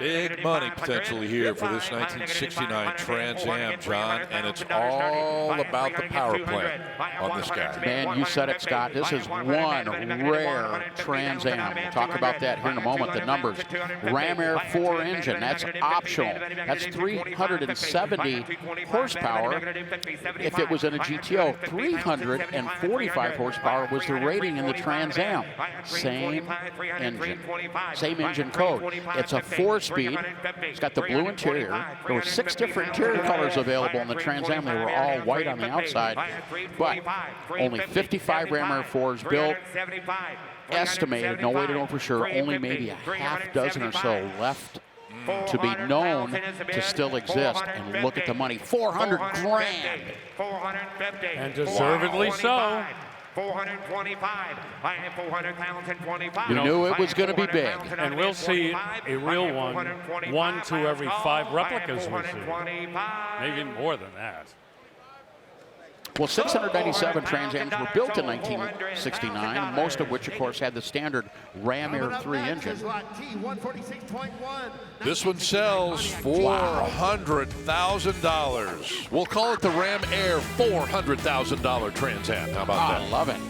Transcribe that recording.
Big money potentially here for this 1969 Trans Am, John, and it's all about the power plant on this guy. Man, you said it, Scott. This is one rare Trans Am. We'll talk about that here in a moment. The numbers: Ram Air 4 engine, that's optional. That's 370 horsepower. If it was in a GTO, 345 horsepower was the rating in the Trans Am. Same engine code. It's a 4-speed. It's got the blue interior. There were 6 different interior colors available in the Trans Am. They were all white on the outside, but only 55 Ram Air 4s built. Estimated, no way to know for sure, only maybe a half dozen or so left to be known to still exist. And look at the money, 400 grand. And deservedly so. 425, 400,025. You knew it was going to be big. And we'll see a real one, 1 to every 5 replicas we see. Maybe more than that. Well, 697 Trans Ams were built in 1969, most of which, of course, had the standard Ram Air 3 engine. This one sells $400,000. We'll call it the Ram Air $400,000 Trans Am. How about that? I love it.